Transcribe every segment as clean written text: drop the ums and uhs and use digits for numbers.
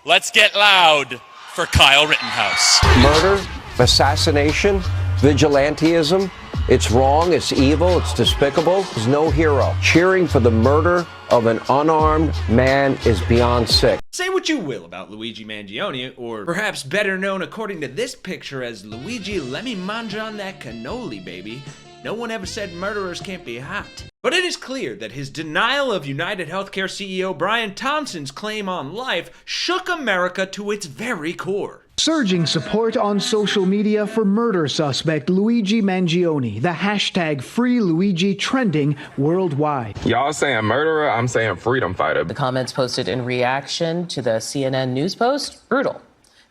Let's get loud for Kyle Rittenhouse. Murder, assassination, vigilantism. It's wrong, it's evil, it's despicable. There's no hero. Cheering for the murder of an unarmed man is beyond sick. Say what you will about Luigi Mangione, or perhaps better known according to this picture as Luigi Let Me Mangia on That Cannoli, baby. No one ever said murderers can't be hot. But it is clear that his denial of United Healthcare CEO Brian Thompson's claim on life shook America to its very core. Surging support on social media for murder suspect Luigi Mangione, the hashtag #FreeLuigi trending worldwide. Y'all saying murderer, I'm saying freedom fighter. The comments posted in reaction to the CNN news post, brutal.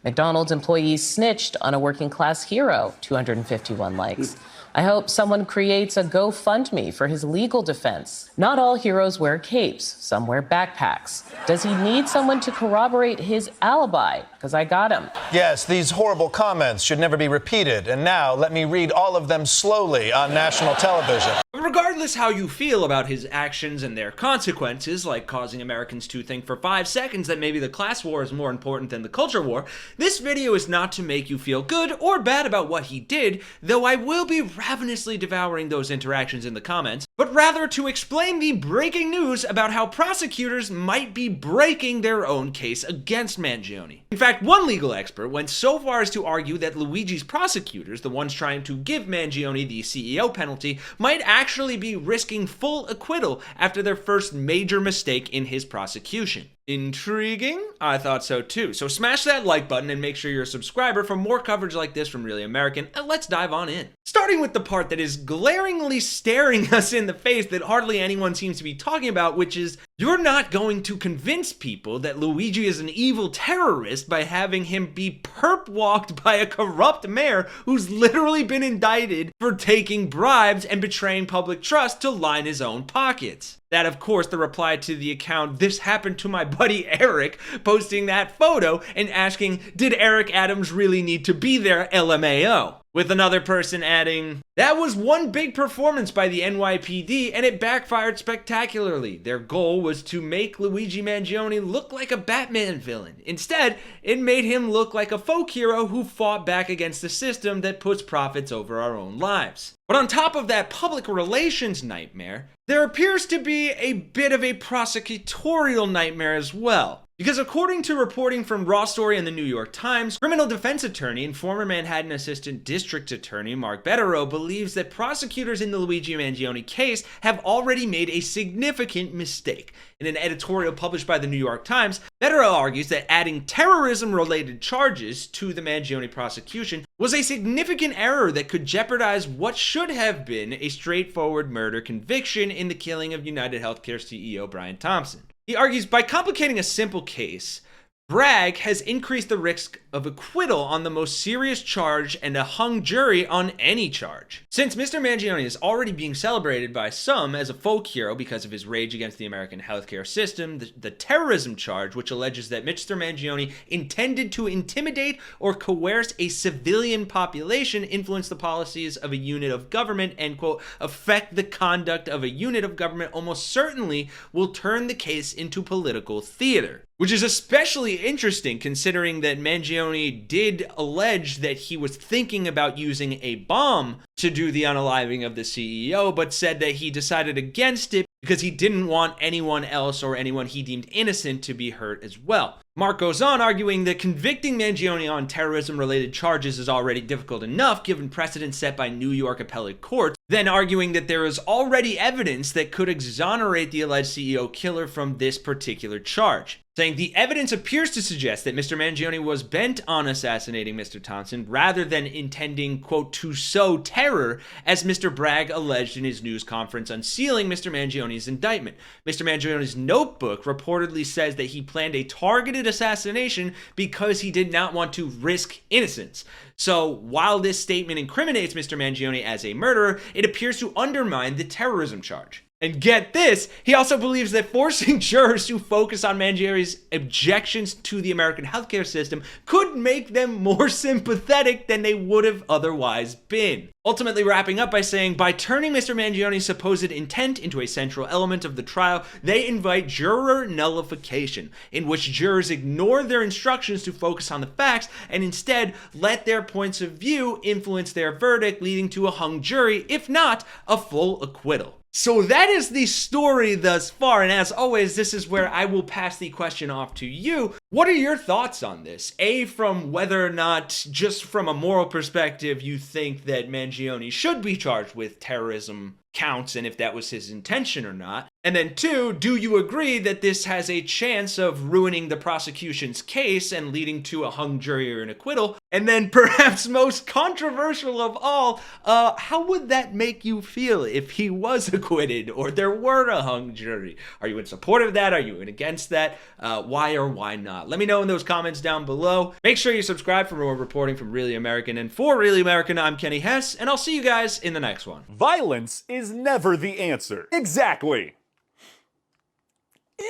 McDonald's employees snitched on a working class hero, 251 likes. I hope someone creates a GoFundMe for his legal defense. Not all heroes wear capes. Some wear backpacks. Does he need someone to corroborate his alibi? Because I got him. Yes, these horrible comments should never be repeated. And now let me read all of them slowly on national television. Regardless how you feel about his actions and their consequences, like causing Americans to think for 5 seconds that maybe the class war is more important than the culture war, this video is not to make you feel good or bad about what he did, though I will be ravenously devouring those interactions in the comments, but rather to explain the breaking news about how prosecutors might be breaking their own case against Mangione. In fact, one legal expert went so far as to argue that Luigi's prosecutors, the ones trying to give Mangione the CEO penalty, might actually be risking full acquittal after their first major mistake in his prosecution. Intriguing? I thought so too. So smash that like button and make sure you're a subscriber for more coverage like this from Really American, and let's dive on in. Starting with the part that is glaringly staring us in the face that hardly anyone seems to be talking about, which is, you're not going to convince people that Luigi is an evil terrorist by having him be perp-walked by a corrupt mayor who's literally been indicted for taking bribes and betraying public trust to line his own pockets. That, of course, the reply to the account, "This happened to my buddy Eric," posting that photo and asking, did Eric Adams really need to be there, LMAO? With another person adding, "That was one big performance by the NYPD and it backfired spectacularly. Their goal was to make Luigi Mangione look like a Batman villain. Instead, it made him look like a folk hero who fought back against the system that puts profits over our own lives." But on top of that public relations nightmare, there appears to be a bit of a prosecutorial nightmare as well. Because according to reporting from Raw Story and the New York Times, criminal defense attorney and former Manhattan Assistant District Attorney Mark Betterow believes that prosecutors in the Luigi Mangione case have already made a significant mistake. In an editorial published by the New York Times, Betterow argues that adding terrorism-related charges to the Mangione prosecution was a significant error that could jeopardize what should have been a straightforward murder conviction in the killing of United Healthcare CEO Brian Thompson. He argues by complicating a simple case, Bragg has increased the risk of acquittal on the most serious charge and a hung jury on any charge. Since Mr. Mangione is already being celebrated by some as a folk hero because of his rage against the American healthcare system, the terrorism charge, which alleges that Mr. Mangione intended to intimidate or coerce a civilian population, influence the policies of a unit of government, and, quote, affect the conduct of a unit of government, almost certainly will turn the case into political theater. Which is especially interesting considering that Mangione did allege that he was thinking about using a bomb to do the unaliving of the CEO, but said that he decided against it because he didn't want anyone else or anyone he deemed innocent to be hurt as well. Mark goes on arguing that convicting Mangione on terrorism-related charges is already difficult enough given precedents set by New York appellate courts, then arguing that there is already evidence that could exonerate the alleged CEO killer from this particular charge. Saying the evidence appears to suggest that Mr. Mangione was bent on assassinating Mr. Thompson rather than intending, quote, to sow terror, as Mr. Bragg alleged in his news conference unsealing Mr. Mangione's indictment. Mr. Mangione's notebook reportedly says that he planned a targeted assassination because he did not want to risk innocence. So while this statement incriminates Mr. Mangione as a murderer, it appears to undermine the terrorism charge. And get this, he also believes that forcing jurors to focus on Mangione's objections to the American healthcare system could make them more sympathetic than they would have otherwise been. Ultimately wrapping up by saying, by turning Mr. Mangione's supposed intent into a central element of the trial, they invite juror nullification, in which jurors ignore their instructions to focus on the facts and instead let their points of view influence their verdict, leading to a hung jury, if not a full acquittal. So that is the story thus far, and as always, this is where I will pass the question off to you. What are your thoughts on this? A, from whether or not, just from a moral perspective, you think that Mangione should be charged with terrorism counts and if that was his intention or not. And then two, do you agree that this has a chance of ruining the prosecution's case and leading to a hung jury or an acquittal? And then perhaps most controversial of all, how would that make you feel if he was acquitted or there were a hung jury? Are you in support of that? Are you in against that? Why or why not? Let me know in those comments down below. Make sure you subscribe for more reporting from Really American. And for Really American, I'm Kenny Hesse, and I'll see you guys in the next one. Violence is never the answer. Exactly.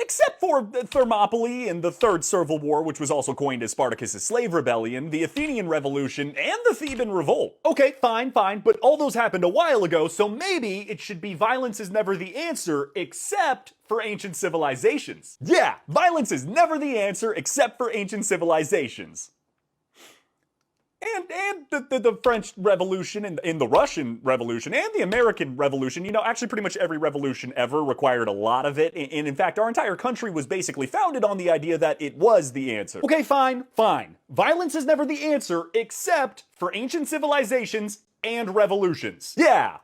Except for Thermopylae and the Third Servile War, which was also coined as Spartacus' slave rebellion, the Athenian Revolution, and the Theban Revolt. Okay, fine, but all those happened a while ago, so maybe it should be violence is never the answer, except for ancient civilizations. Yeah, violence is never the answer, except for ancient civilizations. And the French Revolution and the Russian Revolution and the American Revolution, you know, actually pretty much every revolution ever required a lot of it. And in fact, our entire country was basically founded on the idea that it was the answer. Okay, fine. Violence is never the answer except for ancient civilizations and revolutions. Yeah.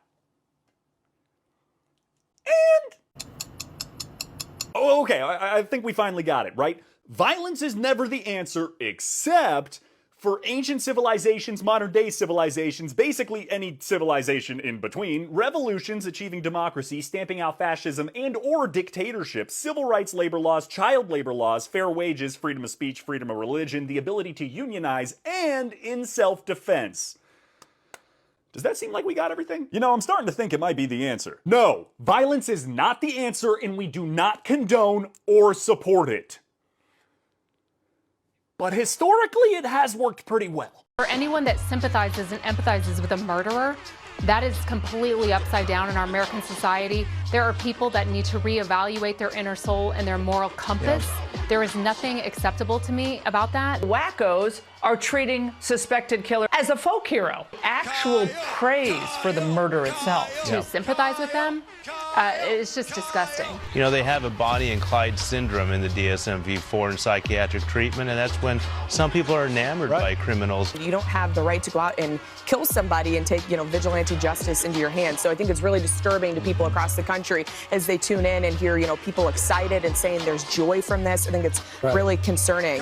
And... oh, okay, I think we finally got it, right? Violence is never the answer except for ancient civilizations, modern-day civilizations, basically any civilization in between, revolutions achieving democracy, stamping out fascism and or dictatorship, civil rights, labor laws, child labor laws, fair wages, freedom of speech, freedom of religion, the ability to unionize, and in self-defense. Does that seem like we got everything? You know, I'm starting to think it might be the answer. No, violence is not the answer, and we do not condone or support it. But historically, it has worked pretty well. For anyone that sympathizes and empathizes with a murderer, that is completely upside down in our American society. There are people that need to reevaluate their inner soul and their moral compass. Yeah. There is nothing acceptable to me about that. Wackos are treating suspected killer as a folk hero. Actual praise for the murder itself. To sympathize with them, it's just disgusting. You know, they have a Bonnie and Clyde syndrome in the DSM-IV in psychiatric treatment, and that's when some people are enamored by criminals. You don't have the right to go out and kill somebody and take, vigilante justice into your hands. So I think it's really disturbing to people across the country as they tune in and hear, people excited and saying there's joy from this. I think it's really concerning.